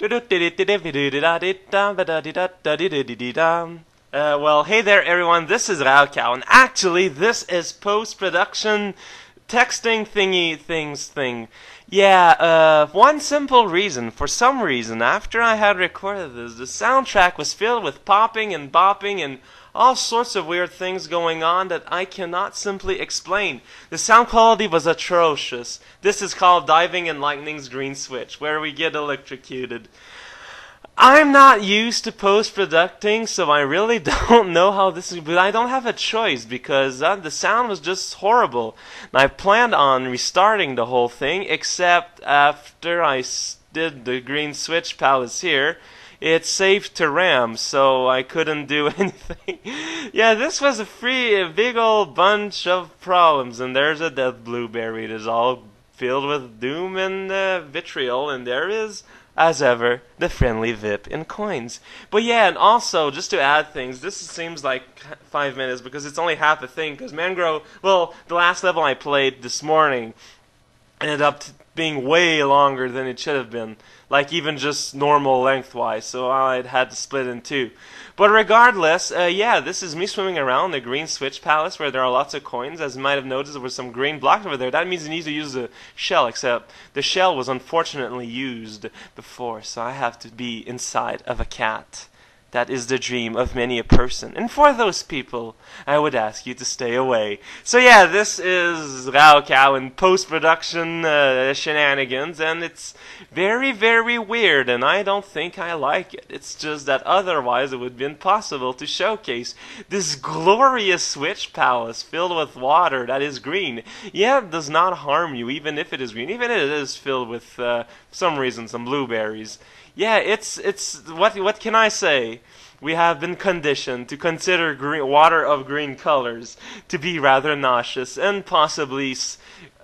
Well, hey there everyone, this is Raukau, and actually this is post-production texting thing. Yeah, one simple reason. For some reason, after I had recorded this, the soundtrack was filled with popping and bopping and all sorts of weird things going on that I cannot simply explain. The sound quality was atrocious. This is called Diving in Lightning's Green Switch, where we get electrocuted. I'm not used to post-producting, so I really don't know how this is, but I don't have a choice because the sound was just horrible. And I planned on restarting the whole thing, except after I did the green switch palace here, it saved to RAM, so I couldn't do anything. Yeah, this was a big old bunch of problems, and there's a dead blueberry. It is all filled with doom and vitriol, and there is, as ever, the friendly Vip in coins. But yeah, and also, just to add things, this seems like 5 minutes because it's only half a thing, because Mangrove, well, the last level I played this morning ended up being way longer than it should have been. Like even just normal lengthwise, so I'd had to split in two. But regardless, yeah, this is me swimming around the green switch palace where there are lots of coins. As you might have noticed, there was some green blocks over there. That means you need to use the shell, except the shell was unfortunately used before, so I have to be inside of a cat. That is the dream of many a person. And for those people, I would ask you to stay away. So yeah, this is Raukau in post-production shenanigans, and it's very, very weird, and I don't think I like it. It's just that otherwise it would be impossible to showcase this glorious switch palace filled with water that is green. Yeah, it does not harm you, even if it is green, even if it is filled with, for some reason, some blueberries. Yeah, it's what can I say? We have been conditioned to consider water of green colors to be rather nauseous and possibly,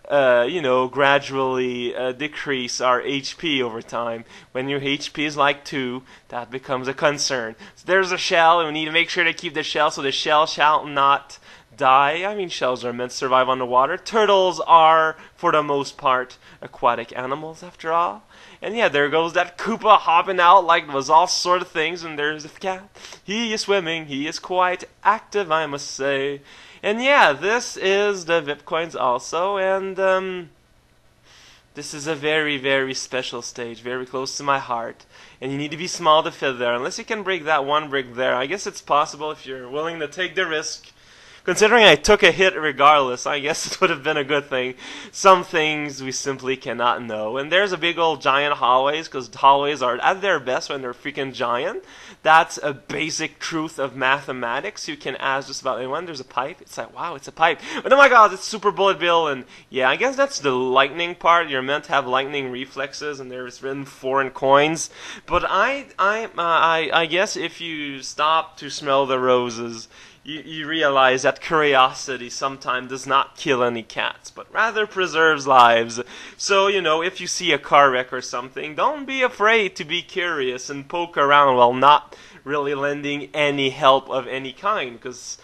gradually decrease our HP over time. When your HP is like 2, that becomes a concern. So there's a shell, and we need to make sure to keep the shell so the shell shall not die. I mean, shells are meant to survive on the water. Turtles are, for the most part, aquatic animals, after all. And yeah, there goes that Koopa hopping out like it was all sort of things, and there's the cat. He is swimming, he is quite active, I must say. And yeah, this is the Vip coins also, and this is a very, very special stage, very close to my heart. And you need to be small to fit there, unless you can break that one brick there. I guess it's possible if you're willing to take the risk. Considering I took a hit regardless, I guess it would have been a good thing. Some things we simply cannot know. And there's a big old giant hallways, because hallways are at their best when they're freaking giant. That's a basic truth of mathematics. You can ask just about anyone. There's a pipe. It's like, wow, it's a pipe. But oh my god, it's super bullet bill. And yeah, I guess that's the lightning part. You're meant to have lightning reflexes, and there's written 4 in coins. But I guess if you stop to smell the roses, you realize that curiosity sometimes does not kill any cats, but rather preserves lives. So, if you see a car wreck or something, don't be afraid to be curious and poke around while not really lending any help of any kind, because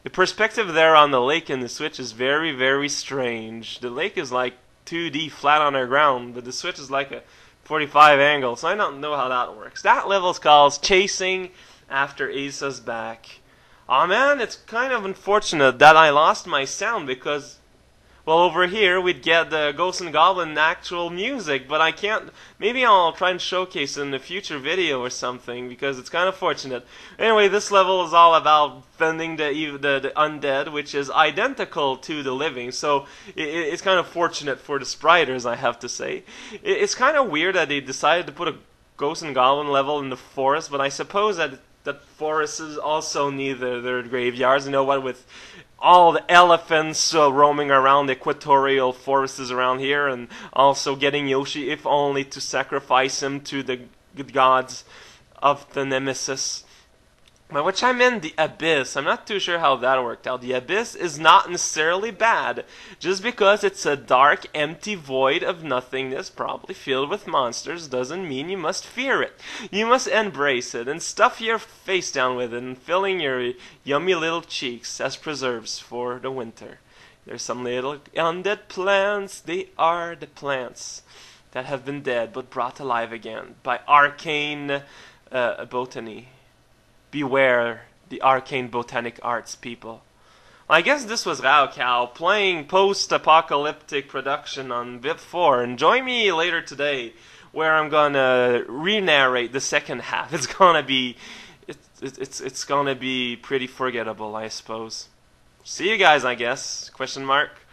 the perspective there on the lake in the Switch is very, very strange. The lake is like 2D flat on the ground, but the Switch is like a 45 angle, so I don't know how that works. That level's called Chasing After Asa's Back. Aw man, it's kind of unfortunate that I lost my sound because, well, over here we'd get the Ghost and Goblin actual music, but I can't. Maybe I'll try and showcase it in a future video or something because it's kind of fortunate. Anyway, this level is all about fending the undead, which is identical to the living, so it's kind of fortunate for the spriters, I have to say. It's kind of weird that they decided to put a Ghost and Goblin level in the forest, but I suppose that forests also need their graveyards, with all the elephants roaming around the equatorial forests around here, and also getting Yoshi, if only to sacrifice him to the gods of the Nemesis. By which I meant the Abyss. I'm not too sure how that worked out. The Abyss is not necessarily bad. Just because it's a dark, empty void of nothingness, probably filled with monsters, doesn't mean you must fear it. You must embrace it and stuff your face down with it and filling your yummy little cheeks as preserves for the winter. There's some little undead plants. They are the plants that have been dead but brought alive again by arcane botany. Beware the arcane botanic arts, people. Well, I guess this was raocow playing post-apocalyptic production on Vip4, and join me later today where I'm gonna re-narrate the second half. It's gonna be it's gonna be pretty forgettable, I suppose. See you guys, I guess. Question mark.